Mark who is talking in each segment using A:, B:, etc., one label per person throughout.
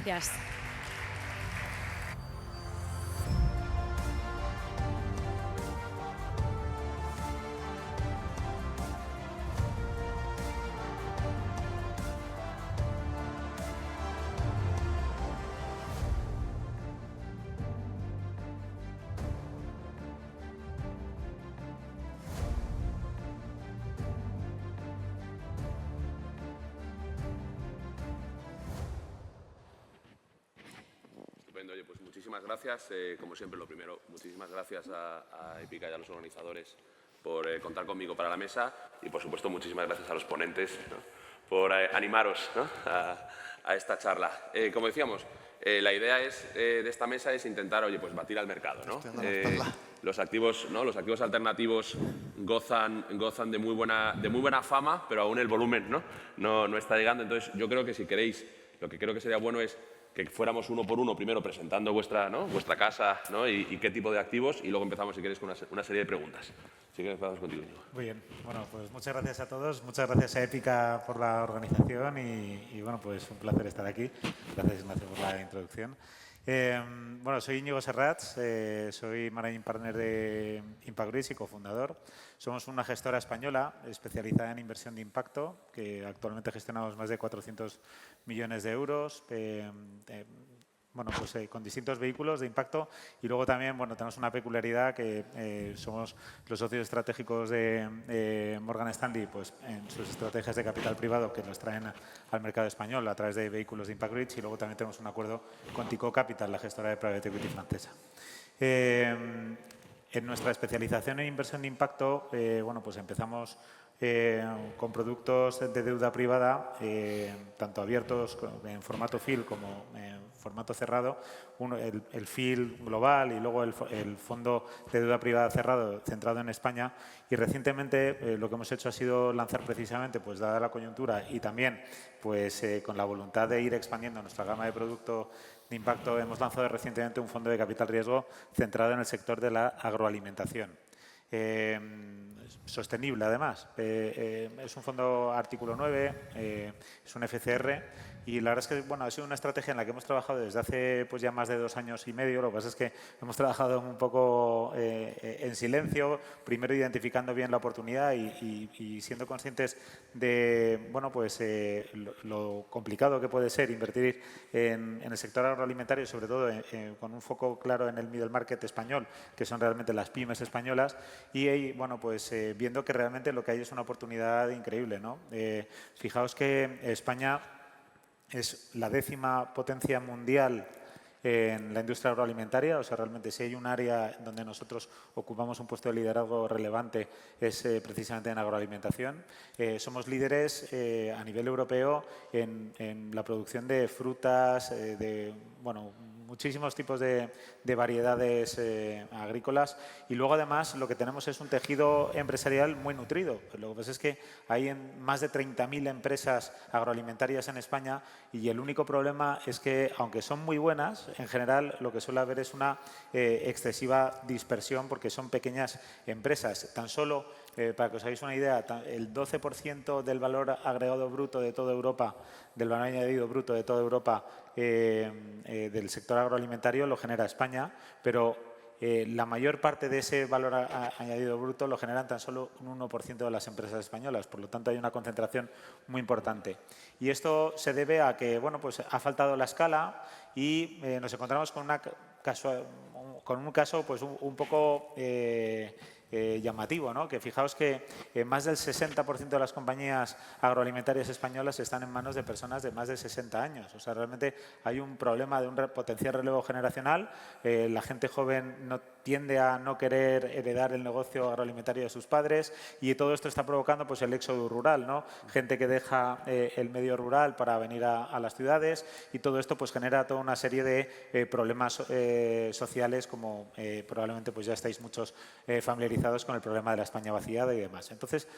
A: Gracias.
B: Oye, pues muchísimas gracias. Como siempre, lo primero, muchísimas gracias a Épica y a los organizadores por contar conmigo para la mesa y, por supuesto, muchísimas gracias a los ponentes, ¿no?, por animaros, ¿no?, a esta charla. Como decíamos, la idea de esta mesa es intentar, oye, pues batir al mercado, ¿no? Los activos, ¿no?, los activos alternativos gozan de muy buena fama, pero aún el volumen no está llegando. Entonces, yo creo que si queréis, lo que creo que sería bueno es que fuéramos uno por uno, primero presentando vuestra casa, ¿no?, y qué tipo de activos, y luego empezamos, si queréis, con una serie de preguntas. Así que empezamos contigo, Íñigo.
C: Muy bien. Bueno, pues muchas gracias a todos. Muchas gracias a Épica por la organización y bueno, pues un placer estar aquí. Gracias, Ignacio, por la introducción. Bueno, soy Íñigo Serrats, soy Managing Partner de Impact Bridge y cofundador. Somos una gestora española especializada en inversión de impacto, que actualmente gestionamos más de 400 millones de euros, bueno, pues con distintos vehículos de impacto, y luego también, bueno, tenemos una peculiaridad que somos los socios estratégicos de Morgan Stanley, pues en sus estrategias de capital privado que nos traen al mercado español a través de vehículos de Impact Bridge, y luego también tenemos un acuerdo con Tico Capital, la gestora de private equity francesa. En nuestra especialización en inversión de impacto, bueno, pues empezamos con productos de deuda privada, tanto abiertos en formato FIL como en formato cerrado, el FIL global y luego el fondo de deuda privada cerrado centrado en España. Y recientemente lo que hemos hecho ha sido lanzar precisamente, pues dada la coyuntura y también pues con la voluntad de ir expandiendo nuestra gama de producto de impacto, hemos lanzado recientemente un fondo de capital riesgo centrado en el sector de la agroalimentación. Sostenible, además. Es un fondo artículo 9, es un FCR, y la verdad es que, bueno, ha sido una estrategia en la que hemos trabajado desde hace pues ya más de 2 años y medio. Lo que pasa es que hemos trabajado un poco en silencio, primero identificando bien la oportunidad y siendo conscientes de, bueno, pues lo complicado que puede ser invertir en el sector agroalimentario, sobre todo con un foco claro en el middle market español, que son realmente las pymes españolas, y bueno, pues viendo que realmente lo que hay es una oportunidad increíble, ¿no? Fijaos que España es la 10ª potencia mundial en la industria agroalimentaria. O sea, realmente si hay un área donde nosotros ocupamos un puesto de liderazgo relevante es precisamente en agroalimentación. Somos líderes a nivel europeo en la producción de frutas, de, bueno, muchísimos tipos de variedades agrícolas, y luego además lo que tenemos es un tejido empresarial muy nutrido. Lo que pasa es que hay más de 30.000 empresas agroalimentarias en España, y el único problema es que, aunque son muy buenas, en general lo que suele haber es una excesiva dispersión, porque son pequeñas empresas. Tan solo, para que os hagáis una idea, el 12% del valor agregado bruto de toda Europa, del valor añadido bruto de toda Europa del sector agroalimentario lo genera España, pero la mayor parte de ese valor añadido bruto lo generan tan solo un 1% de las empresas españolas. Por lo tanto, hay una concentración muy importante. Y esto se debe a que, bueno, pues ha faltado la escala y nos encontramos con un caso pues un poco llamativo, ¿no? Que fijaos que más del 60% de las compañías agroalimentarias españolas están en manos de personas de más de 60 años. O sea, realmente hay un problema de un potencial relevo generacional. La gente joven tiende a no querer heredar el negocio agroalimentario de sus padres, y todo esto está provocando pues el éxodo rural, ¿no? Gente que deja el medio rural para venir a las ciudades, y todo esto pues genera toda una serie de problemas sociales, como probablemente pues ya estáis muchos familiarizados sensibilizados con el problema de la España vaciada y demás. Entonces,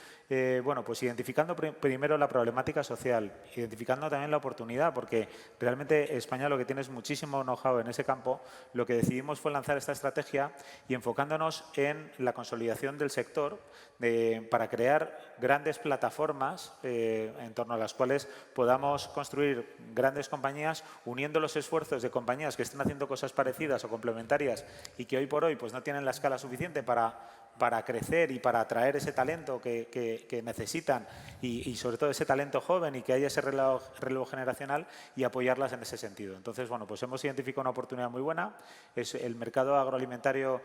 C: bueno, pues identificando primero la problemática social, identificando también la oportunidad, porque realmente España lo que tiene es muchísimo know-how en ese campo. Lo que decidimos fue lanzar esta estrategia y enfocándonos en la consolidación del sector para crear grandes plataformas en torno a las cuales podamos construir grandes compañías, uniendo los esfuerzos de compañías que estén haciendo cosas parecidas o complementarias y que hoy por hoy pues, no tienen la escala suficiente para crecer y para atraer ese talento que necesitan y sobre todo ese talento joven y que haya ese relevo generacional y apoyarlas en ese sentido. Entonces, bueno, pues hemos identificado una oportunidad muy buena. Es el mercado agroalimentario,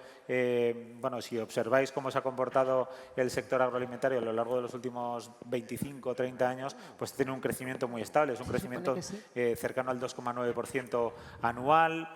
C: bueno, si observáis cómo se ha comportado el sector agroalimentario a lo largo de los últimos 25 o 30 años, pues tiene un crecimiento muy estable, es un crecimiento cercano al 2,9% anual,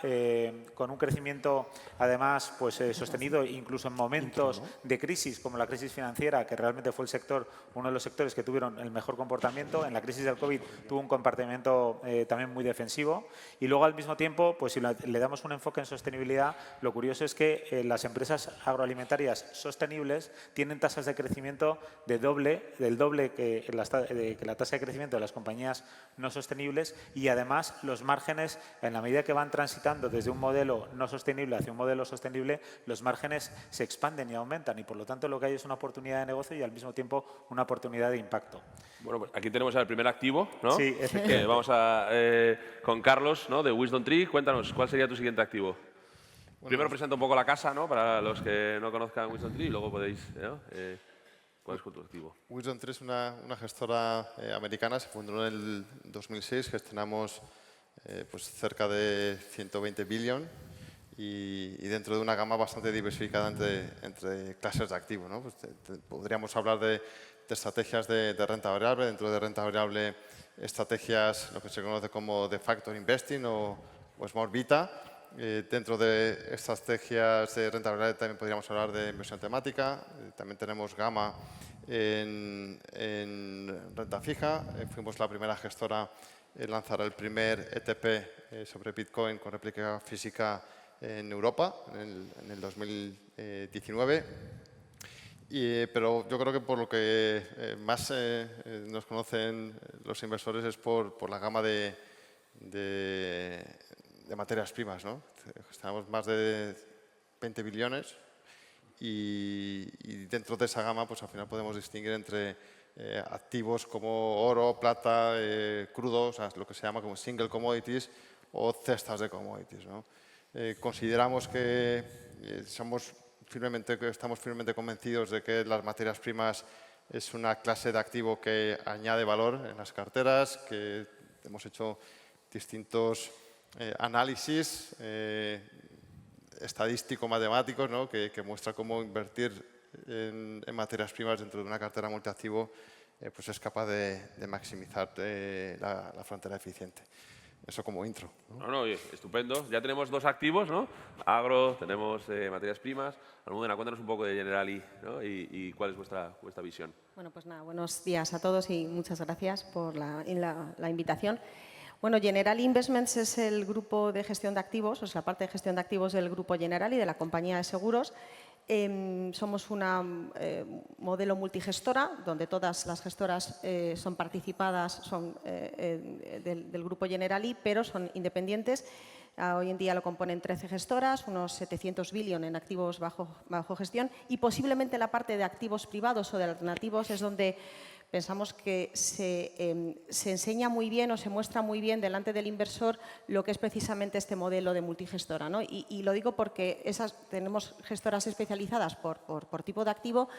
C: con un crecimiento además pues sostenido incluso en momentos de crisis como la crisis financiera, que realmente fue el sector, uno de los sectores que tuvieron el mejor comportamiento. En la crisis del COVID tuvo un comportamiento también muy defensivo y luego al mismo tiempo, pues si le damos un enfoque en sostenibilidad, lo curioso es que las empresas agroalimentarias sostenibles tienen tasas de crecimiento del doble que la tasa de crecimiento de las compañías no sostenibles y además los márgenes, en la medida que van transitando desde un modelo no sostenible hacia un modelo sostenible, los márgenes se expanden y aumentan y por lo tanto lo que hay es una oportunidad de negocio y al mismo tiempo una oportunidad de impacto.
B: Bueno, pues aquí tenemos el primer activo, ¿no?
C: Sí, efectivamente.
B: Vamos con Carlos, ¿no? De Wisdom Tree. Cuéntanos, ¿cuál sería tu siguiente activo? Bueno, primero presenta un poco la casa, ¿no? Para los que no conozcan Wisdom Tree y luego podéis, ¿no? ¿Cuál es tu activo?
A: Wisdom Tree es una gestora americana, se fundó en el 2006, gestionamos pues cerca de 120 billion y dentro de una gama bastante diversificada entre clases de activos, ¿no? Pues podríamos hablar de estrategias de renta variable, dentro de renta variable estrategias, lo que se conoce como de factor investing o small beta. Dentro de estrategias de renta variable también podríamos hablar de inversión temática. También tenemos gama en renta fija. Fuimos la primera gestora en lanzar el primer ETP sobre Bitcoin con réplica física en Europa en el 2019. Pero yo creo que por lo que más nos conocen los inversores es por la gama de materias primas, ¿no? Gestionamos más de 20 billones y dentro de esa gama pues al final podemos distinguir entre activos como oro, plata, crudo, o sea, lo que se llama como single commodities o cestas de commodities, ¿no? Consideramos que estamos firmemente convencidos de que las materias primas es una clase de activo que añade valor en las carteras, que hemos hecho distintos análisis estadístico-matemáticos, ¿no? que muestra cómo invertir en materias primas dentro de una cartera multiactivo pues es capaz de maximizar la frontera eficiente. Eso como intro, ¿no?
B: No, oye, estupendo. Ya tenemos dos activos, ¿no? Agro, tenemos materias primas. Almudena, cuéntanos un poco de Generali, ¿no? Y cuál es vuestra visión.
D: Bueno, pues nada, buenos días a todos y muchas gracias por la invitación. Bueno, Generali Investments es el grupo de gestión de activos, o sea, la parte de gestión de activos del grupo Generali, de la compañía de seguros. Somos una modelo multigestora, donde todas las gestoras son participadas, son del grupo Generali, pero son independientes. Hoy en día lo componen 13 gestoras, unos 700 billion en activos bajo gestión y posiblemente la parte de activos privados o de alternativos es donde pensamos que se enseña muy bien o se muestra muy bien delante del inversor lo que es precisamente este modelo de multigestora, ¿no? Y lo digo porque tenemos gestoras especializadas por tipo de activo,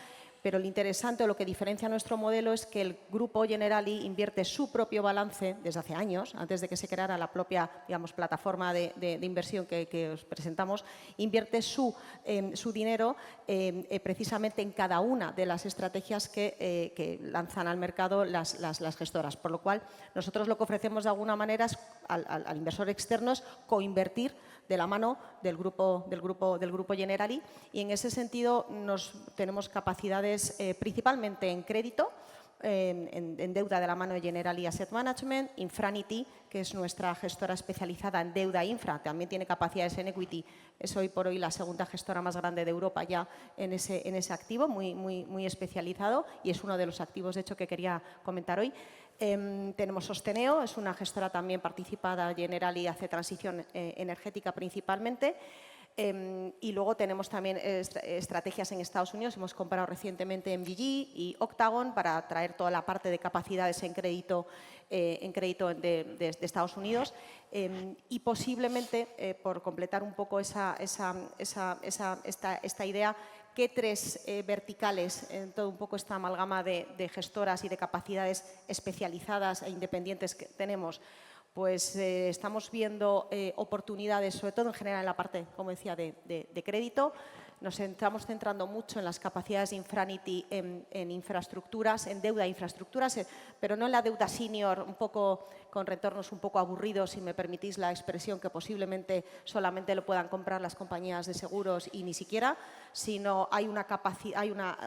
D: pero lo interesante o lo que diferencia nuestro modelo es que el grupo Generali invierte su propio balance desde hace años, antes de que se creara la propia, digamos, plataforma de inversión que os presentamos, invierte su dinero precisamente en cada una de las estrategias que lanzan al mercado las gestoras. Por lo cual, nosotros lo que ofrecemos de alguna manera es, al inversor externo es coinvertir de la mano del grupo Generali y en ese sentido tenemos capacidades principalmente en crédito, en deuda de la mano de Generali Asset Management, Infranity, que es nuestra gestora especializada en deuda infra, también tiene capacidades en equity, es hoy por hoy la segunda gestora más grande de Europa ya en ese activo, muy especializado, y es uno de los activos, de hecho, que quería comentar hoy. Tenemos Sosteneo, es una gestora también participada, Generali hace transición energética principalmente. Y luego tenemos también estrategias en Estados Unidos. Hemos comprado recientemente MGG y Octagon para traer toda la parte de capacidades en crédito de Estados Unidos. Y posiblemente, por completar un poco esta idea, ¿qué tres verticales, en todo un poco esta amalgama de gestoras y de capacidades especializadas e independientes que tenemos? Pues estamos viendo oportunidades, sobre todo en general en la parte, como decía, de crédito. Nos estamos centrando mucho en las capacidades de Infranity en infraestructuras, en deuda de infraestructuras, pero no en la deuda senior, un poco con retornos un poco aburridos, si me permitís la expresión, que posiblemente solamente lo puedan comprar las compañías de seguros y ni siquiera, sino hay una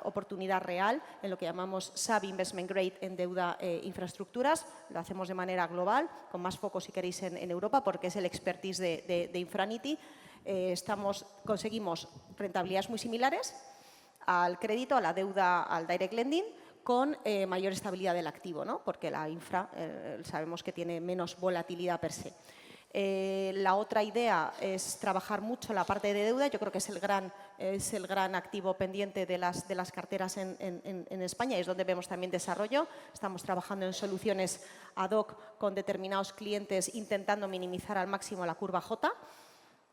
D: oportunidad real en lo que llamamos sub-investment grade en deuda infraestructuras. Lo hacemos de manera global, con más foco si queréis en Europa, porque es el expertise de Infranity. Conseguimos rentabilidades muy similares al crédito, a la deuda, al direct lending, con mayor estabilidad del activo, ¿no? Porque la infra sabemos que tiene menos volatilidad per se. La otra idea es trabajar mucho la parte de deuda. Yo creo que es el gran activo pendiente de las carteras en España, y es donde vemos también desarrollo. Estamos trabajando en soluciones ad hoc con determinados clientes, intentando minimizar al máximo la curva J.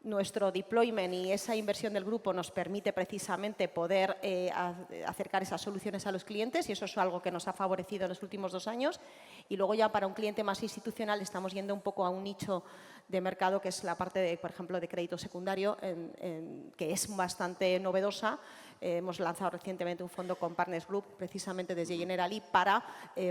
D: Nuestro deployment y esa inversión del grupo nos permite precisamente poder acercar esas soluciones a los clientes, y eso es algo que nos ha favorecido en los últimos 2 años. Y luego ya para un cliente más institucional estamos yendo un poco a un nicho de mercado que es la parte, por ejemplo, de crédito secundario, que es bastante novedosa. Hemos lanzado recientemente un fondo con Partners Group, precisamente desde Generali, para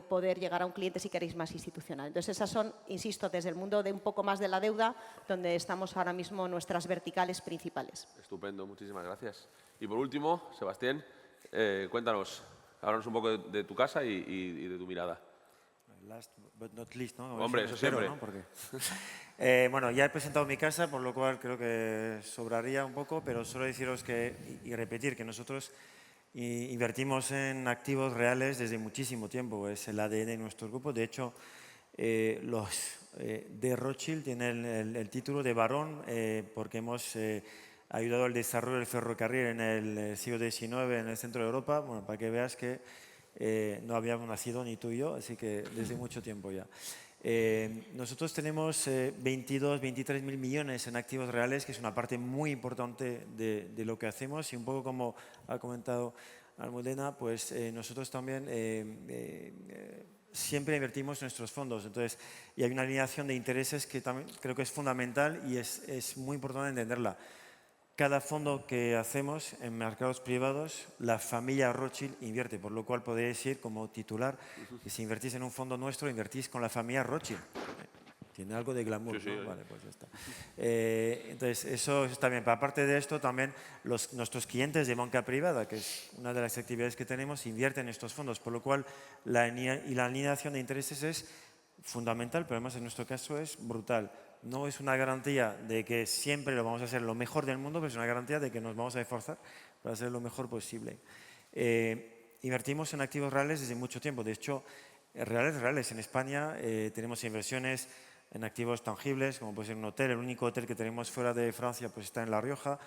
D: poder llegar a un cliente, si queréis, más institucional. Entonces, esas son, insisto, desde el mundo de un poco más de la deuda, donde estamos ahora mismo nuestras verticales principales.
B: Estupendo, muchísimas gracias. Y por último, Sebastián, cuéntanos, háblanos un poco de tu casa y de tu mirada.
E: Last but not least, ¿no?
B: Hombre, eso siempre.
E: ¿No? Porque, bueno, ya he presentado mi casa, por lo cual creo que sobraría un poco, pero solo deciros y repetir que nosotros invertimos en activos reales desde muchísimo tiempo. Es el ADN de nuestro grupo. De hecho, los de Rothschild tienen el título de barón porque hemos ayudado al desarrollo del ferrocarril en el siglo XIX en el centro de Europa. Bueno, para que veas que no habíamos nacido ni tú y yo, así que desde mucho tiempo ya. Nosotros tenemos 22, 23 mil millones en activos reales, que es una parte muy importante de lo que hacemos, y un poco como ha comentado Almudena, pues nosotros también siempre invertimos nuestros fondos. Entonces, y hay una alineación de intereses que también creo que es fundamental y es muy importante entenderla. Cada fondo que hacemos en mercados privados, la familia Rothschild invierte, por lo cual podéis ir como titular que si invertís en un fondo nuestro, invertís con la familia Rothschild. Tiene algo de glamour,
B: sí,
E: ¿no?
B: sí.
E: Vale, pues ya está. Entonces, eso está bien. Pero aparte de esto, también nuestros clientes de banca privada, que es una de las actividades que tenemos, invierten en estos fondos, por lo cual la alineación de intereses es fundamental, pero además en nuestro caso es brutal. No es una garantía de que siempre lo vamos a hacer lo mejor del mundo, pero es una garantía de que nos vamos a esforzar para hacer lo mejor posible. Invertimos en activos reales desde mucho tiempo. De hecho, reales. En España tenemos inversiones en activos tangibles, como puede ser un hotel. El único hotel que tenemos fuera de Francia pues está en La Rioja.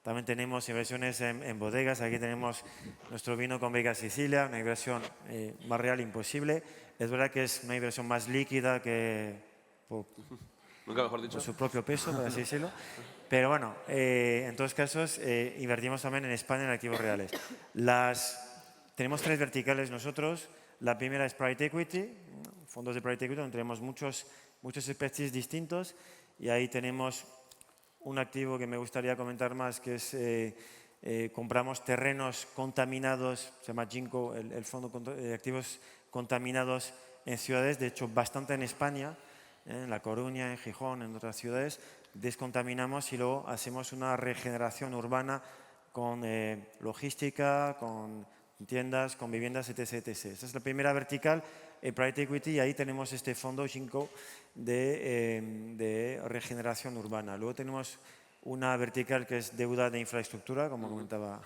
E: También tenemos inversiones en bodegas. Aquí tenemos nuestro vino con Vega Sicilia, una inversión más real imposible. Es verdad que es una inversión más líquida que
B: Nunca mejor dicho.
E: por su propio peso, por así decirlo. Pero bueno, en todos casos invertimos también en España en activos reales. Tenemos 3 verticales nosotros. La primera es Private Equity, fondos de Private Equity, donde tenemos muchos expertise distintos, y ahí tenemos un activo que me gustaría comentar más, que es compramos terrenos contaminados, se llama Ginkgo, el fondo de activos contaminados en ciudades, de hecho bastante en España, en La Coruña, en Gijón, en otras ciudades, descontaminamos y luego hacemos una regeneración urbana con logística, con tiendas, con viviendas, etc, etc. Esa es la primera vertical, Private Equity, y ahí tenemos este fondo Ginkgo de regeneración urbana. Luego tenemos una vertical que es deuda de infraestructura, como comentaba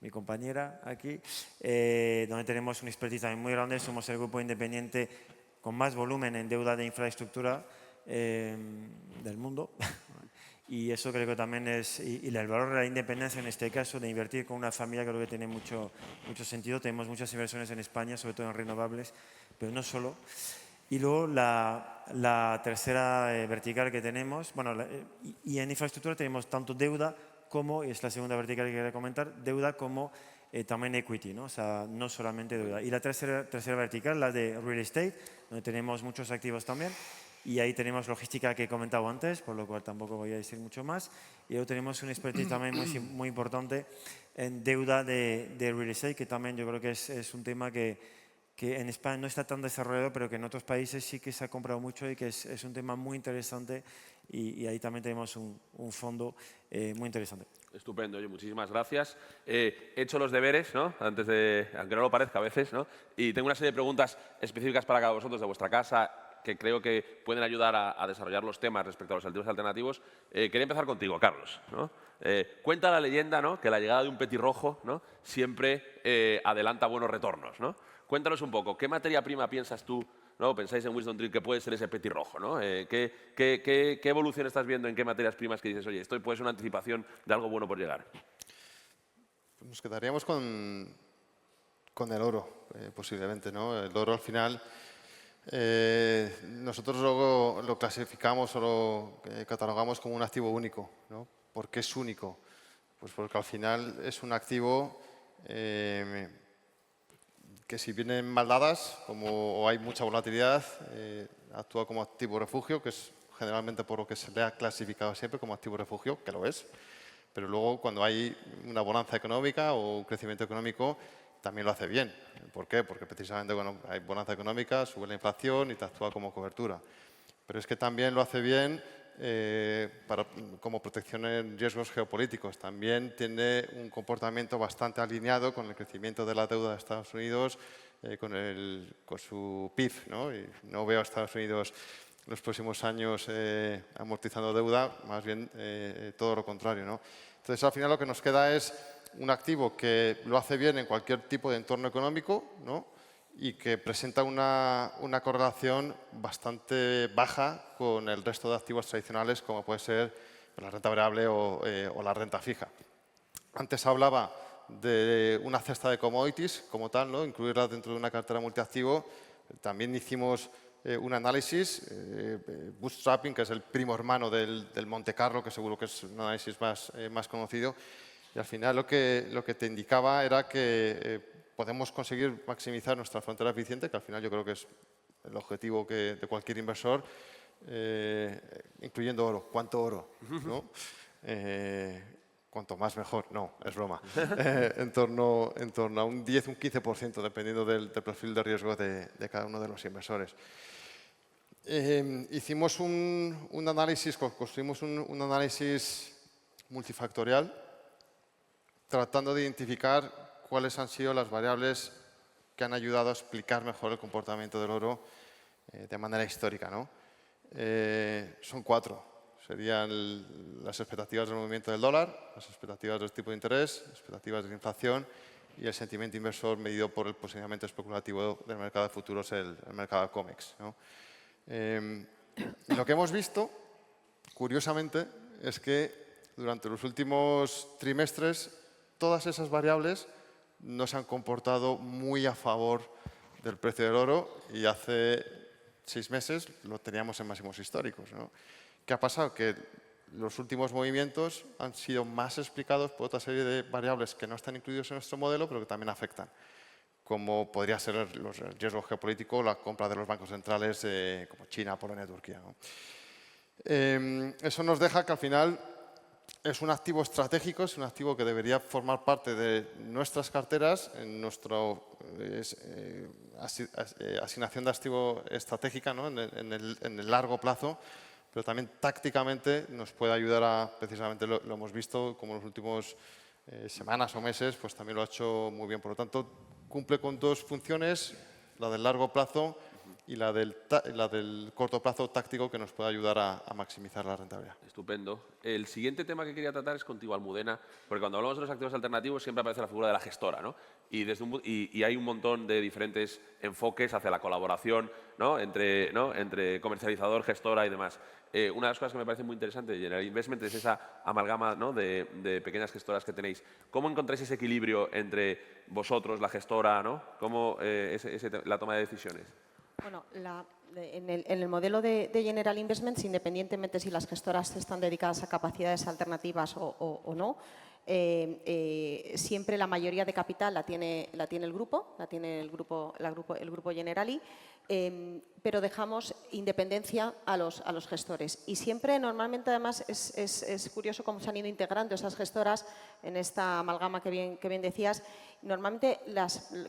E: mi compañera aquí, donde tenemos un expertise también muy grande. Somos el grupo independiente con más volumen en deuda de infraestructura del mundo. Y eso creo que también es, y el valor de la independencia en este caso, de invertir con una familia, creo que tiene mucho sentido. Tenemos muchas inversiones en España, sobre todo en renovables, pero no solo. Y luego la tercera vertical que tenemos, bueno, y en infraestructura tenemos tanto deuda como, y es la segunda vertical que quería comentar, deuda como también equity, ¿no? O sea, no solamente deuda. Y la tercera vertical, la de real estate, donde tenemos muchos activos también. Y ahí tenemos logística que he comentado antes, por lo cual tampoco voy a decir mucho más. Y luego tenemos un expertise también muy importante en deuda de real estate, que también yo creo que es un tema que en España no está tan desarrollado, pero que en otros países sí que se ha comprado mucho y que es un tema muy interesante. Y ahí también tenemos un fondo muy interesante.
B: Estupendo, oye, muchísimas gracias. He hecho los deberes, ¿no? Antes de, aunque no lo parezca a veces, ¿no? Y tengo una serie de preguntas específicas para cada vosotros de vuestra casa, que creo que pueden ayudar a desarrollar los temas respecto a los activos alternativos. Quería empezar contigo, Carlos, ¿no? Cuenta la leyenda, ¿no?, que la llegada de un petirrojo, ¿no?, siempre adelanta buenos retornos, ¿no? Cuéntanos un poco, ¿qué materia prima piensas tú, ¿no?, pensáis en WisdomTree que puede ser ese petirrojo, ¿no? ¿Qué evolución estás viendo en qué materias primas que dices, oye, esto puede ser una anticipación de algo bueno por llegar?
A: Nos quedaríamos con el oro, posiblemente, ¿no? El oro al final... nosotros luego lo clasificamos o lo catalogamos como un activo único, ¿no? ¿Por qué es único? Pues porque al final es un activo que si vienen mal dadas, o hay mucha volatilidad, actúa como activo refugio, que es generalmente por lo que se le ha clasificado siempre como activo refugio, que lo es. Pero luego cuando hay una bonanza económica o un crecimiento económico, también lo hace bien. ¿Por qué? Porque precisamente cuando hay bonanza económica sube la inflación y te actúa como cobertura. Pero es que también lo hace bien como protección en riesgos geopolíticos. También tiene un comportamiento bastante alineado con el crecimiento de la deuda de Estados Unidos, con su PIB, ¿no? Y no veo a Estados Unidos en los próximos años amortizando deuda, más bien todo lo contrario, ¿no? Entonces, al final lo que nos queda es un activo que lo hace bien en cualquier tipo de entorno económico, ¿no?, y que presenta una correlación bastante baja con el resto de activos tradicionales, como puede ser la renta variable o la renta fija. Antes hablaba de una cesta de commodities como tal, ¿no?, incluirla dentro de una cartera multiactivo. También hicimos un análisis, bootstrapping, que es el primo hermano del Monte Carlo, que seguro que es un análisis más conocido. Y al final lo que te indicaba era que podemos conseguir maximizar nuestra frontera eficiente, que al final yo creo que es el objetivo de cualquier inversor, incluyendo oro. ¿Cuánto oro? ¿No? Cuanto más mejor. No, es broma. En torno a un 10, un 15%, dependiendo del perfil de riesgo de cada uno de los inversores. Hicimos un análisis, construimos un análisis multifactorial, tratando de identificar cuáles han sido las variables que han ayudado a explicar mejor el comportamiento del oro de manera histórica, ¿no? Son 4. Serían las expectativas del movimiento del dólar, las expectativas del tipo de interés, las expectativas de la inflación y el sentimiento inversor medido por el posicionamiento especulativo del mercado de futuros, el mercado de COMEX, ¿no? Lo que hemos visto, curiosamente, es que durante los últimos trimestres todas esas variables no se han comportado muy a favor del precio del oro y hace 6 meses lo teníamos en máximos históricos, ¿no? ¿Qué ha pasado? Que los últimos movimientos han sido más explicados por otra serie de variables que no están incluidos en nuestro modelo, pero que también afectan, como podría ser el riesgo geopolítico, la compra de los bancos centrales como China, Polonia, Turquía, ¿no? Eso nos deja que al final es un activo estratégico, es un activo que debería formar parte de nuestras carteras, en nuestra asignación de activo estratégica, ¿no?, en el largo plazo, pero también tácticamente nos puede ayudar precisamente lo hemos visto, como en los últimos semanas o meses, pues también lo ha hecho muy bien. Por lo tanto, cumple con dos funciones, la del largo plazo y la del corto plazo táctico, que nos puede ayudar a maximizar la rentabilidad.
B: Estupendo. El siguiente tema que quería tratar es contigo, Almudena, porque cuando hablamos de los activos alternativos siempre aparece la figura de la gestora, ¿no? Y hay un montón de diferentes enfoques hacia la colaboración, ¿no? Entre comercializador, gestora y demás. Una de las cosas que me parece muy interesante de General Investment es esa amalgama, ¿no? de pequeñas gestoras que tenéis. ¿Cómo encontráis ese equilibrio entre vosotros, la gestora, ¿no? ¿Cómo la toma de decisiones?
D: Bueno, en el modelo de General Investments, independientemente si las gestoras están dedicadas a capacidades alternativas o no, siempre la mayoría de capital la tiene el grupo, el grupo Generali, pero dejamos independencia a los gestores. Y siempre, normalmente, además, es curioso cómo se han ido integrando esas gestoras en esta amalgama que bien decías. Normalmente,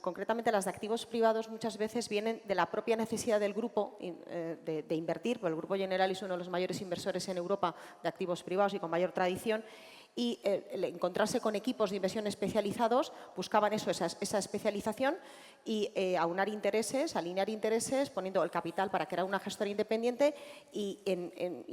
D: concretamente las de activos privados, muchas veces vienen de la propia necesidad del grupo de invertir, porque el Grupo Generali es uno de los mayores inversores en Europa de activos privados y con mayor tradición. Y el encontrarse con equipos de inversión especializados, buscaban esa especialización y alinear intereses, poniendo el capital para crear una gestora independiente y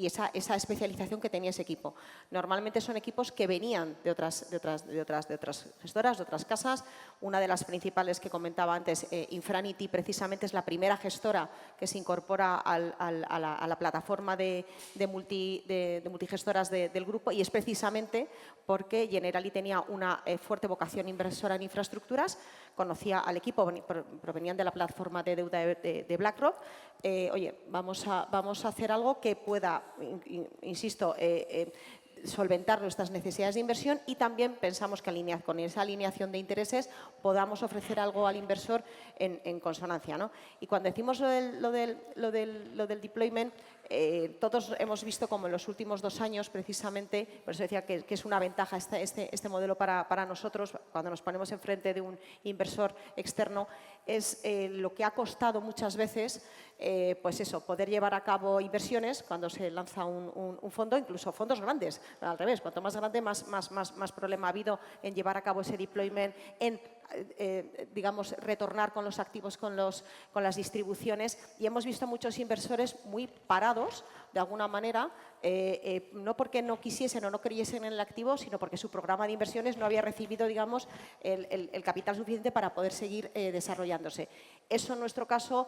D: esa especialización que tenía ese equipo. Normalmente son equipos que venían de otras gestoras, de otras casas. Una de las principales que comentaba antes, Infranity, precisamente es la primera gestora que se incorpora a la plataforma de multigestoras del grupo, y es precisamente porque Generali tenía una fuerte vocación inversora en infraestructuras, conocía al equipo, provenían de la plataforma de deuda de BlackRock. Oye, vamos a hacer algo que pueda, insisto, solventar nuestras necesidades de inversión, y también pensamos que con esa alineación de intereses podamos ofrecer algo al inversor en consonancia, ¿no? Y cuando decimos lo del deployment, todos hemos visto como en los últimos 2 años, precisamente, por eso decía que es una ventaja este modelo para nosotros, cuando nos ponemos enfrente de un inversor externo, es lo que ha costado muchas veces, pues eso, poder llevar a cabo inversiones cuando se lanza un fondo, incluso fondos grandes. Al revés, cuanto más grande, más problema ha habido en llevar a cabo ese deployment, en digamos, retornar con los activos, con las distribuciones, y hemos visto muchos inversores muy parados, de alguna manera, no porque no quisiesen o no creyesen en el activo, sino porque su programa de inversiones no había recibido, digamos, el capital suficiente para poder seguir desarrollándose. Eso, en nuestro caso,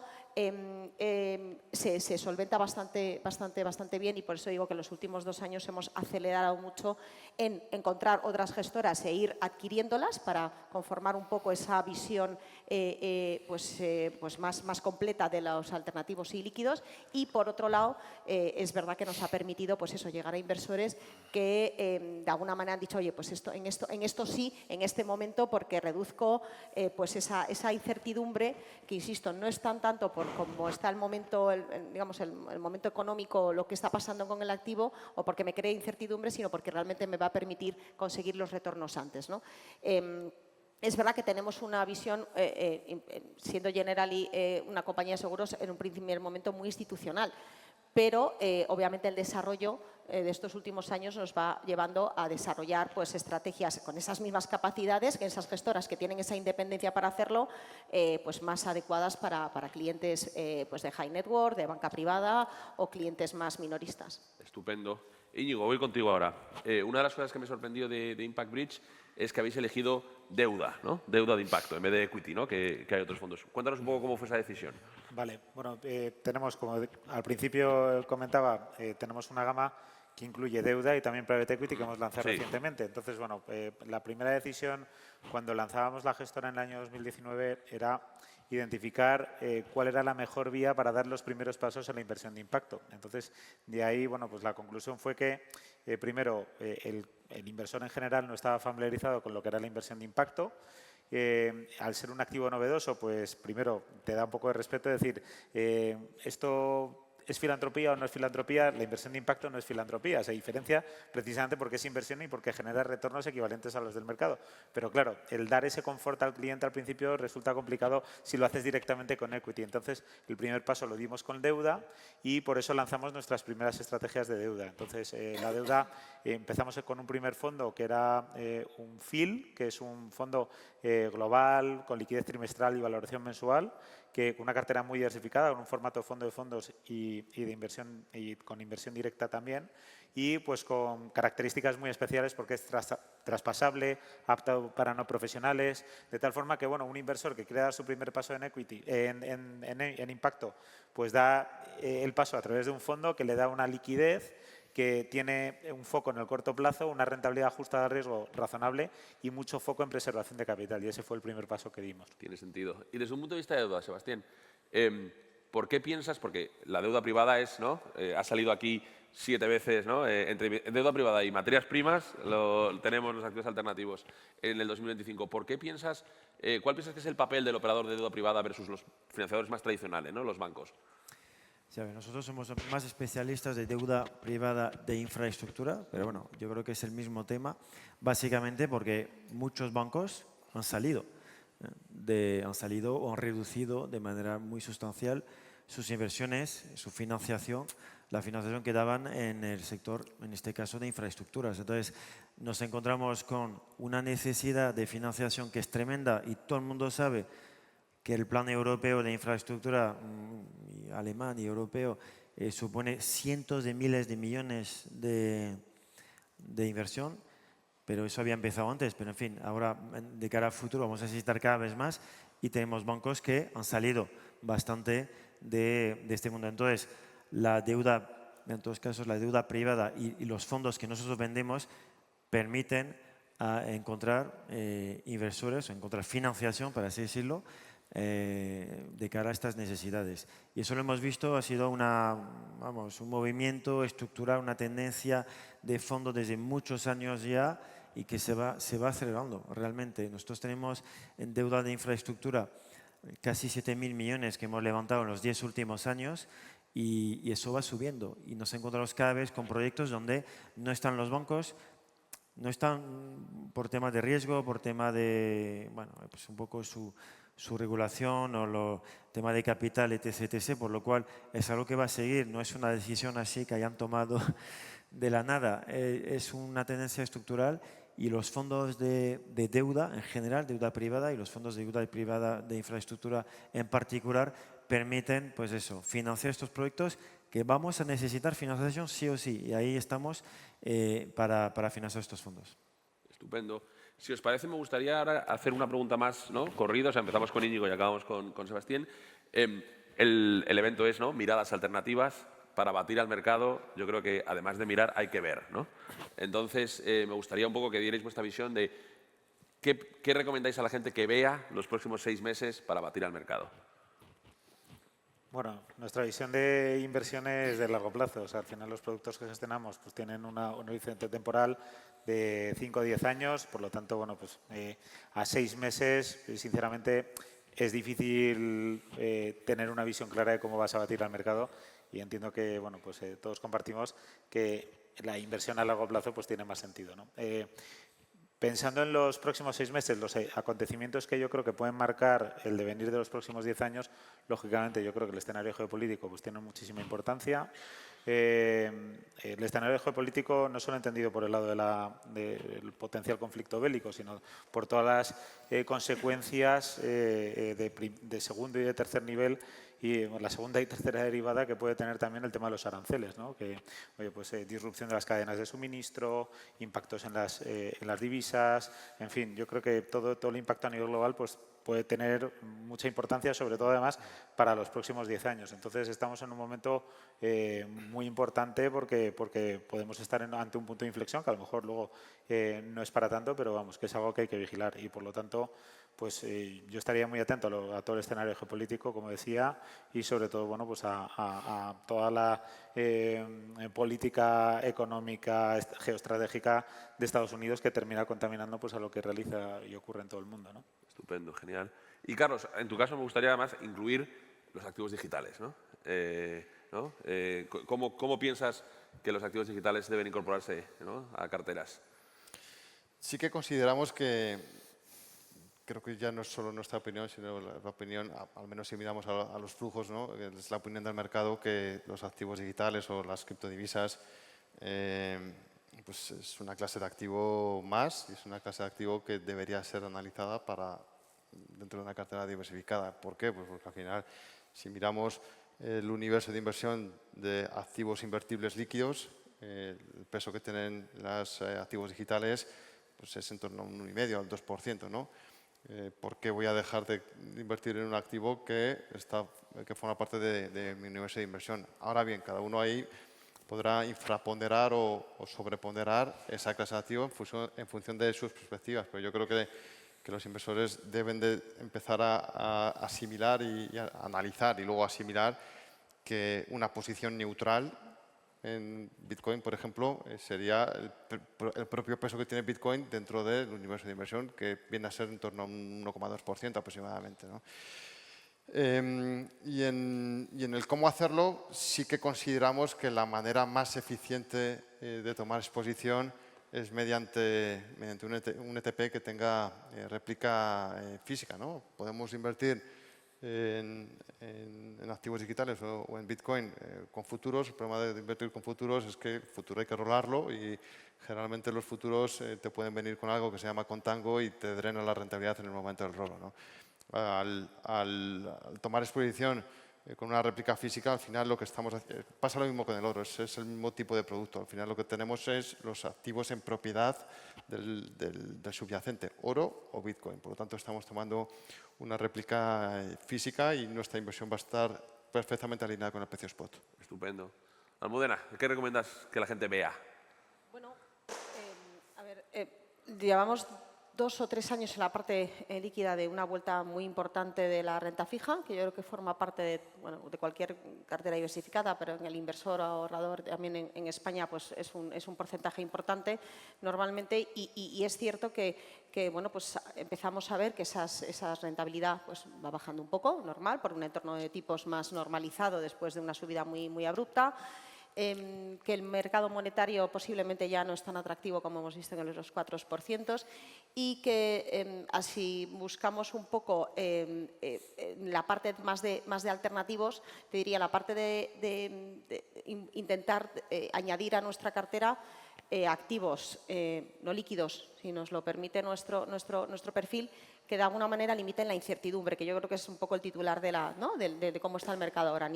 D: se solventa bastante bien, y por eso digo que en los últimos 2 años hemos acelerado mucho en encontrar otras gestoras e ir adquiriéndolas para conformar un poco esa visión pues más completa de los alternativos y líquidos. Y por otro lado, es verdad que nos ha permitido, pues eso, llegar a inversores que de alguna manera han dicho, oye, pues en esto sí, en este momento, porque reduzco pues esa incertidumbre, que insisto, no es tanto por cómo está el momento, digamos, el momento económico, lo que está pasando con el activo, o porque me crea incertidumbre, sino porque realmente me va a permitir conseguir los retornos antes, ¿no? Es verdad que tenemos una visión, siendo Generali una compañía de seguros, en un primer momento muy institucional, pero obviamente el desarrollo de estos últimos años nos va llevando a desarrollar pues estrategias con esas mismas capacidades, que esas gestoras que tienen esa independencia para hacerlo, pues más adecuadas para clientes pues de high net worth, de banca privada o clientes más minoristas.
B: Estupendo. Íñigo, voy contigo ahora. Una de las cosas que me sorprendió de Impact Bridge es que habéis elegido deuda, ¿no? Deuda de impacto, en vez de equity, ¿no? Que hay otros fondos. Cuéntanos un poco cómo fue esa decisión.
C: Vale, bueno, tenemos, como al principio comentaba, tenemos una gama que incluye deuda y también private equity que hemos lanzado recientemente. Entonces, bueno, la primera decisión cuando lanzábamos la gestora en el año 2019 era identificar cuál era la mejor vía para dar los primeros pasos en la inversión de impacto. Entonces, de ahí, bueno, pues la conclusión fue que, primero, el inversor en general no estaba familiarizado con lo que era la inversión de impacto. Al ser un activo novedoso, pues primero te da un poco de respeto, decir, esto ¿es filantropía o no es filantropía? La inversión de impacto no es filantropía. Se diferencia precisamente porque es inversión y porque genera retornos equivalentes a los del mercado. Pero claro, el dar ese confort al cliente al principio resulta complicado si lo haces directamente con equity. Entonces, el primer paso lo dimos con deuda y por eso lanzamos nuestras primeras estrategias de deuda. Entonces, la deuda, empezamos con un primer fondo que era un FIL, que es un fondo global con liquidez trimestral y valoración mensual, que con una cartera muy diversificada, con un formato de fondo de fondos y de inversión y con inversión directa también, y pues con características muy especiales porque es traspasable, apto para no profesionales, de tal forma que bueno, un inversor que quiere dar su primer paso en equity, en impacto, pues da el paso a través de un fondo que le da una liquidez, que tiene un foco en el corto plazo, una rentabilidad ajustada al riesgo razonable y mucho foco en preservación de capital. Y ese fue el primer paso que dimos.
B: Tiene sentido. Y desde un punto de vista de deuda, Sebastián, ¿por qué piensas? Porque la deuda privada es, ¿no? Ha salido aquí 7 veces, ¿no? Entre deuda privada y materias primas tenemos los activos alternativos en el 2025. ¿Por qué piensas, cuál piensas que es el papel del operador de deuda privada versus los financiadores más tradicionales, ¿no? Los bancos?
E: Sí, a ver, nosotros somos más especialistas de deuda privada de infraestructura, pero bueno, yo creo que es el mismo tema, básicamente porque muchos bancos han salido, han salido o han reducido de manera muy sustancial sus inversiones, su financiación, la financiación que daban en el sector, en este caso, de infraestructuras. Entonces, nos encontramos con una necesidad de financiación que es tremenda y todo el mundo sabe que el plan europeo de infraestructura alemán y europeo supone cientos de miles de millones de inversión, pero eso había empezado antes. Pero en fin, ahora de cara al futuro vamos a necesitar cada vez más y tenemos bancos que han salido bastante de este mundo. Entonces, la deuda, en todos casos, la deuda privada y los fondos que nosotros vendemos permiten encontrar inversores o encontrar financiación, para así decirlo, de cara a estas necesidades. Y eso lo hemos visto, ha sido un movimiento estructural, una tendencia de fondo desde muchos años ya y que se va acelerando realmente. Nosotros tenemos en deuda de infraestructura casi 7.000 millones que hemos levantado en los 10 últimos años y eso va subiendo. Y nos encontramos cada vez con proyectos donde no están los bancos, no están por tema de riesgo, por tema de, bueno, pues un poco su regulación o tema de capital, etc., por lo cual es algo que va a seguir, no es una decisión así que hayan tomado de la nada, es una tendencia estructural y los fondos de deuda en general, deuda privada y los fondos de deuda privada de infraestructura en particular permiten, pues eso, financiar estos proyectos que vamos a necesitar financiación sí o sí y ahí estamos para financiar estos fondos.
B: Estupendo. Si os parece, me gustaría ahora hacer una pregunta más, ¿no? Corrida, o sea, empezamos con Íñigo y acabamos con Sebastián. El evento es, ¿no? Miradas alternativas para batir al mercado. Yo creo que además de mirar hay que ver, ¿no? Entonces, me gustaría un poco que dierais vuestra visión de qué recomendáis a la gente que vea los próximos 6 meses para batir al mercado.
C: Bueno, nuestra visión de inversión es de largo plazo. O sea, al final los productos que gestionamos pues tienen un horizonte temporal de 5 o 10 años. Por lo tanto, bueno, pues a 6 meses, sinceramente, es difícil tener una visión clara de cómo vas a batir al mercado. Y entiendo que, bueno, pues todos compartimos que la inversión a largo plazo pues tiene más sentido, ¿no? Pensando en los próximos 6 meses, los acontecimientos que yo creo que pueden marcar el devenir de los próximos 10 años, lógicamente yo creo que el escenario geopolítico pues tiene muchísima importancia. El escenario geopolítico no solo entendido por el lado del potencial conflicto bélico, sino por todas las consecuencias de segundo y de tercer nivel y la segunda y tercera derivada que puede tener también el tema de los aranceles, ¿no? Que, oye, pues disrupción de las cadenas de suministro, impactos en las divisas, en fin, yo creo que todo el impacto a nivel global pues puede tener mucha importancia, sobre todo además para los próximos 10 años. Entonces estamos en un momento muy importante porque podemos estar ante un punto de inflexión que a lo mejor luego no es para tanto, pero vamos, que es algo que hay que vigilar y por lo tanto pues yo estaría muy atento a todo el escenario geopolítico, como decía, y sobre todo bueno, pues a toda la política económica geoestratégica de Estados Unidos que termina contaminando pues a lo que realiza y ocurre en todo el mundo, ¿no?
B: Estupendo, genial. Y Carlos, en tu caso me gustaría además incluir los activos digitales, ¿no? ¿no? ¿Cómo piensas que los activos digitales deben incorporarse, ¿no?, a carteras?
A: Sí que consideramos que, creo que ya no es solo nuestra opinión, sino la opinión, al menos si miramos a los flujos, ¿no?, es la opinión del mercado que los activos digitales o las criptodivisas pues es una clase de activo más y es una clase de activo que debería ser analizada dentro de una cartera diversificada. ¿Por qué? Pues porque al final, si miramos el universo de inversión de activos invertibles líquidos, el peso que tienen los activos digitales pues es en torno a un 1,5 al 2%, ¿no? ¿Por qué voy a dejar de invertir en un activo que forma parte de mi universo de inversión? Ahora bien, cada uno ahí podrá infraponderar o sobreponderar esa clase de activo en función de sus perspectivas, pero yo creo que los inversores deben de empezar a asimilar y a analizar y luego asimilar que una posición neutral en Bitcoin, por ejemplo, sería el propio peso que tiene Bitcoin dentro del universo de inversión, que viene a ser en torno a un 1,2% aproximadamente, ¿no? Y en el cómo hacerlo, sí que consideramos que la manera más eficiente de tomar exposición es mediante un ETP que tenga réplica física, ¿no? Podemos invertir en activos digitales o en Bitcoin con futuros. El problema de invertir con futuros es que el futuro hay que rolarlo y generalmente los futuros te pueden venir con algo que se llama contango y te drena la rentabilidad en el momento del rolo, ¿no? Al tomar exposición con una réplica física, al final lo que estamos haciendo, pasa lo mismo con el oro, es el mismo tipo de producto. Al final lo que tenemos es los activos en propiedad del subyacente, oro o Bitcoin. Por lo tanto, estamos tomando una réplica física y nuestra inversión va a estar perfectamente alineada con el precio spot.
B: Estupendo. Almudena, ¿qué recomiendas que la gente vea?
D: Bueno, a ver, llevamos 2 o 3 años en la parte líquida de una vuelta muy importante de la renta fija, que yo creo que forma parte de cualquier cartera diversificada, pero en el inversor ahorrador también en España pues es un porcentaje importante normalmente y es cierto que bueno, pues empezamos a ver que esa rentabilidad pues va bajando un poco, normal, por un entorno de tipos más normalizado después de una subida muy abrupta. Que el mercado monetario posiblemente ya no es tan atractivo como hemos visto en los 4% y que así buscamos un poco la parte más de alternativos, te diría la parte de intentar añadir a nuestra cartera activos no líquidos, si nos lo permite nuestro perfil, que de alguna manera limiten la incertidumbre, que yo creo que es un poco el titular de cómo está el mercado ahora.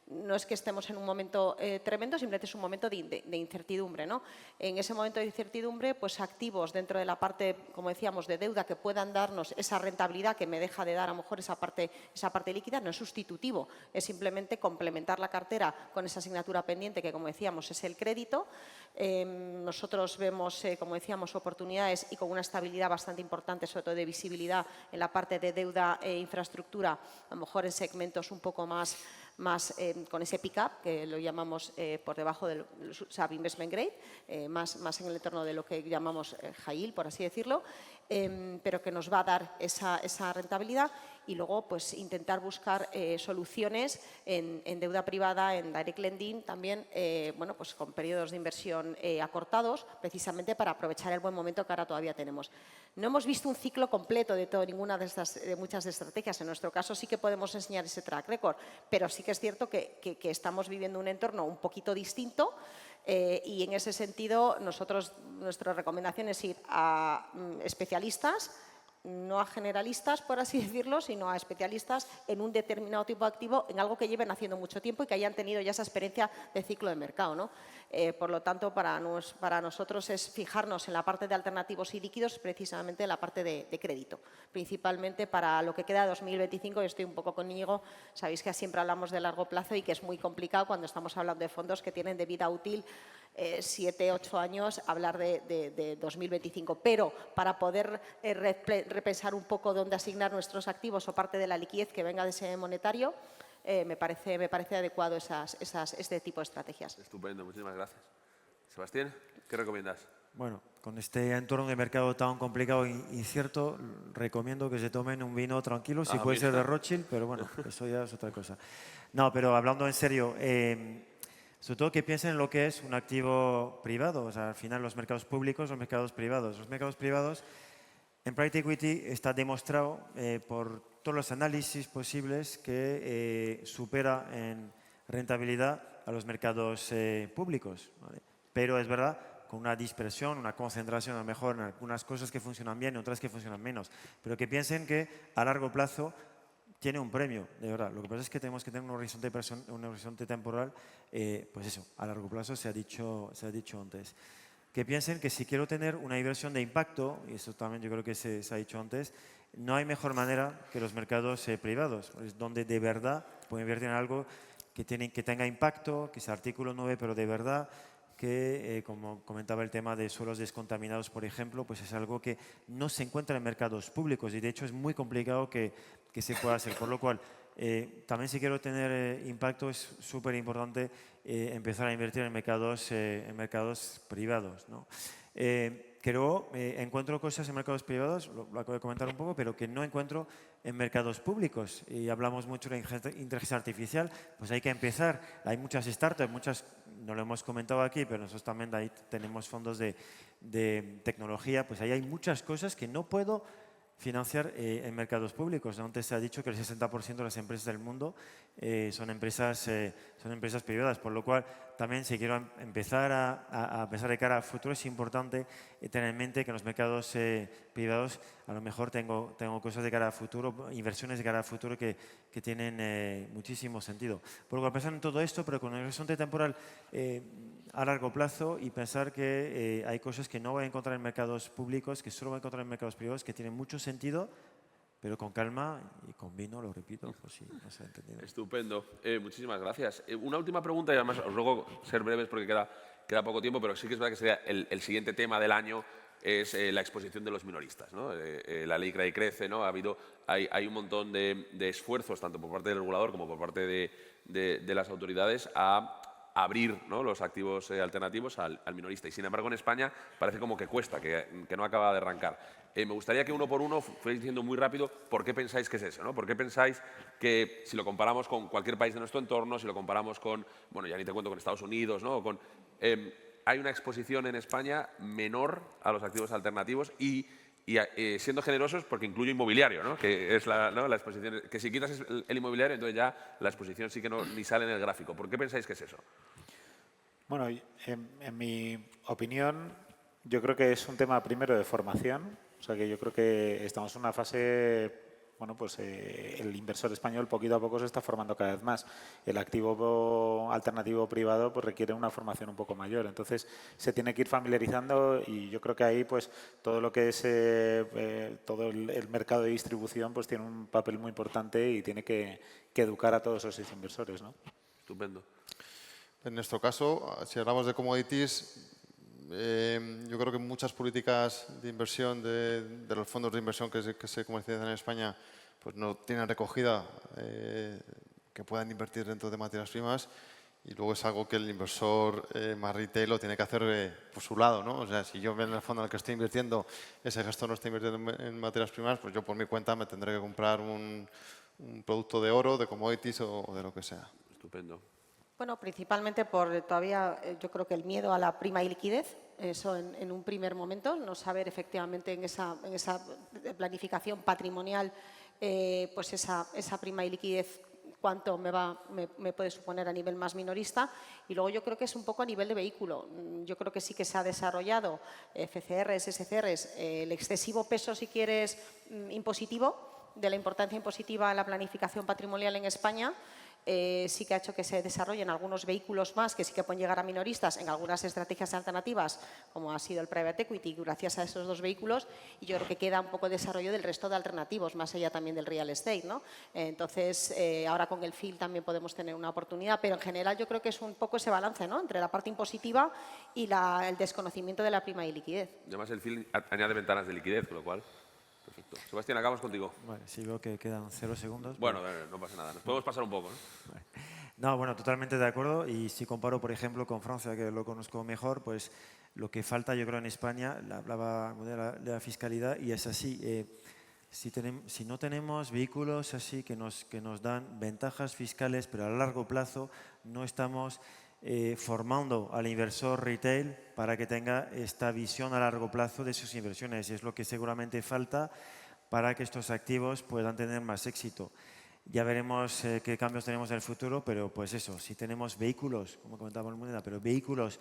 D: No es que estemos en un momento tremendo, simplemente es un momento de incertidumbre, ¿no? En ese momento de incertidumbre, pues activos dentro de la parte, como decíamos, de deuda que puedan darnos esa rentabilidad que me deja de dar a lo mejor esa parte líquida, no es sustitutivo, es simplemente complementar la cartera con esa asignatura pendiente que, como decíamos, es el crédito. Nosotros vemos, como decíamos, oportunidades y con una estabilidad bastante importante, sobre todo de visibilidad en la parte de deuda e infraestructura, a lo mejor en segmentos un poco más con ese pick-up, que lo llamamos por debajo del sub-investment grade, más en el entorno de lo que llamamos high yield, por así decirlo, pero que nos va a dar esa rentabilidad y luego pues intentar buscar soluciones en deuda privada, en direct lending también, bueno, pues con periodos de inversión acortados, precisamente para aprovechar el buen momento que ahora todavía tenemos. No hemos visto un ciclo completo de ninguna de muchas estrategias. En nuestro caso sí que podemos enseñar ese track record, pero sí que es cierto que estamos viviendo un entorno un poquito distinto y en ese sentido nuestra recomendación es ir a especialistas, no a generalistas, por así decirlo, sino a especialistas en un determinado tipo de activo, en algo que lleven haciendo mucho tiempo y que hayan tenido ya esa experiencia de ciclo de mercado, ¿no? Por lo tanto, para nosotros es fijarnos en la parte de alternativos y líquidos, precisamente en la parte de crédito. Principalmente para lo que queda de 2025, yo estoy un poco con Íñigo, sabéis que siempre hablamos de largo plazo y que es muy complicado cuando estamos hablando de fondos que tienen de vida útil 7, 8 años, hablar de 2025. Pero para poder repensar un poco dónde asignar nuestros activos o parte de la liquidez que venga de ese monetario, me parece adecuado este tipo de estrategias.
B: Estupendo, muchísimas gracias. Sebastián, ¿qué recomiendas?
E: Bueno, con este entorno de mercado tan complicado e incierto, recomiendo que se tomen un vino tranquilo, si puede ser de Rothschild, pero bueno, eso ya es otra cosa. No, pero hablando en serio, sobre todo que piensen en lo que es un activo privado, o sea, al final los mercados públicos, los mercados privados. Los mercados privados, en Private Equity está demostrado por todos los análisis posibles que supera en rentabilidad a los mercados públicos, ¿vale? Pero es verdad, con una dispersión, una concentración a lo mejor en algunas cosas que funcionan bien y otras que funcionan menos. Pero que piensen que a largo plazo tiene un premio, de verdad. Lo que pasa es que tenemos que tener un horizonte temporal, pues eso, a largo plazo se ha dicho antes. Que piensen que si quiero tener una inversión de impacto, y eso también yo creo que se ha dicho antes, no hay mejor manera que los mercados privados, es donde de verdad puedo invertir en algo que tenga impacto, que sea artículo 9, pero de verdad que, como comentaba el tema de suelos descontaminados, por ejemplo, pues es algo que no se encuentra en mercados públicos y de hecho es muy complicado que se pueda hacer. Por lo cual, también si quiero tener impacto es súper importante empezar a invertir en mercados privados, ¿no? Encuentro cosas en mercados privados, lo acabo de comentar un poco, pero que no encuentro en mercados públicos. Y hablamos mucho de inteligencia artificial, pues hay que empezar. Hay muchas startups, no lo hemos comentado aquí, pero nosotros también ahí tenemos fondos de tecnología, pues ahí hay muchas cosas que no puedo financiar en mercados públicos. Antes se ha dicho que el 60% de las empresas del mundo son empresas privadas, por lo cual también si quiero empezar a pensar de cara al futuro es importante tener en mente que en los mercados privados a lo mejor tengo cosas de cara al futuro, inversiones de cara al futuro que tienen muchísimo sentido. Por lo cual pensar en todo esto, pero con el horizonte temporal a largo plazo y pensar que hay cosas que no voy a encontrar en mercados públicos, que solo voy a encontrar en mercados privados, que tienen mucho sentido, pero con calma y con vino, lo repito, por si no se ha entendido.
B: Estupendo. Muchísimas gracias. Una última pregunta y además os ruego ser breves porque queda poco tiempo, pero sí que es verdad que sería el siguiente tema del año es la exposición de los minoristas, ¿no? La ley CRA y crece, ¿no? Hay un montón de esfuerzos, tanto por parte del regulador como por parte de las autoridades, a abrir, ¿no?, los activos alternativos al minorista. Y sin embargo, en España parece como que cuesta, que no acaba de arrancar. Me gustaría que uno por uno fuerais diciendo muy rápido por qué pensáis que es eso, ¿no? ¿Por qué pensáis que, si lo comparamos con cualquier país de nuestro entorno, si lo comparamos con, bueno, ya ni te cuento, con Estados Unidos, ¿no?, hay una exposición en España menor a los activos alternativos y siendo generosos porque incluye inmobiliario, ¿no?, que es la exposición, que si quitas el inmobiliario, entonces ya la exposición sí que ni sale en el gráfico. ¿Por qué pensáis que es eso?
C: Bueno, en mi opinión, yo creo que es un tema primero de formación. O sea, que yo creo que estamos en una fase, bueno, pues el inversor español poquito a poco se está formando cada vez más. El activo alternativo privado pues requiere una formación un poco mayor. Entonces, se tiene que ir familiarizando y yo creo que ahí pues todo lo que es todo el mercado de distribución pues tiene un papel muy importante y tiene que educar a todos esos inversores, ¿no?
B: Estupendo.
A: En nuestro caso, si hablamos de commodities, yo creo que muchas políticas de inversión de los fondos de inversión que se comercializan en España pues no tienen recogida que puedan invertir dentro de materias primas y luego es algo que el inversor más retail lo tiene que hacer por su lado, ¿no? O sea, si yo en el fondo en el que estoy invirtiendo, ese gestor no está invirtiendo en materias primas, pues yo por mi cuenta me tendré que comprar un producto de oro, de commodities o de lo que sea.
B: Estupendo.
D: Bueno, principalmente por todavía yo creo que el miedo a la prima y liquidez, eso en un primer momento, no saber efectivamente en esa planificación patrimonial pues esa prima y liquidez cuánto me puede suponer a nivel más minorista. Y luego yo creo que es un poco a nivel de vehículo. Yo creo que sí que se ha desarrollado FCRs, SCRs, el excesivo peso, si quieres, impositivo, de la importancia impositiva en la planificación patrimonial en España. Sí que ha hecho que se desarrollen algunos vehículos más que sí que pueden llegar a minoristas en algunas estrategias alternativas, como ha sido el Private Equity, gracias a esos dos vehículos, y yo creo que queda un poco de desarrollo del resto de alternativos, más allá también del real estate, ¿no? Entonces, ahora con el FIL también podemos tener una oportunidad, pero en general yo creo que es un poco ese balance, ¿no?, entre la parte impositiva y el desconocimiento de la prima y liquidez.
B: Además, el FIL añade ventanas de liquidez, con lo cual… Perfecto. Sebastián, acabamos contigo.
E: Vale, sí veo que quedan 0 segundos.
B: Bueno, no pasa nada. Nos podemos pasar un poco, ¿no?
E: Vale. No, bueno, totalmente de acuerdo. Y si comparo, por ejemplo, con Francia, que lo conozco mejor, pues lo que falta, yo creo, en España, hablaba de la fiscalidad y es así. Si no tenemos vehículos así que nos dan ventajas fiscales, pero a largo plazo no estamos formando al inversor retail para que tenga esta visión a largo plazo de sus inversiones. Y es lo que seguramente falta para que estos activos puedan tener más éxito. Ya veremos qué cambios tenemos en el futuro, pero pues eso, si tenemos vehículos, como comentaba Almudena, pero vehículos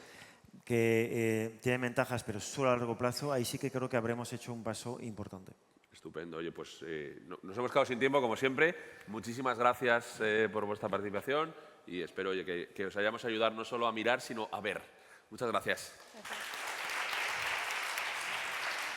E: que tienen ventajas, pero solo a largo plazo, ahí sí que creo que habremos hecho un paso importante.
B: Estupendo. Oye, pues nos hemos quedado sin tiempo, como siempre. Muchísimas gracias por vuestra participación y espero, oye, que os hayamos ayudado no solo a mirar, sino a ver. Muchas gracias.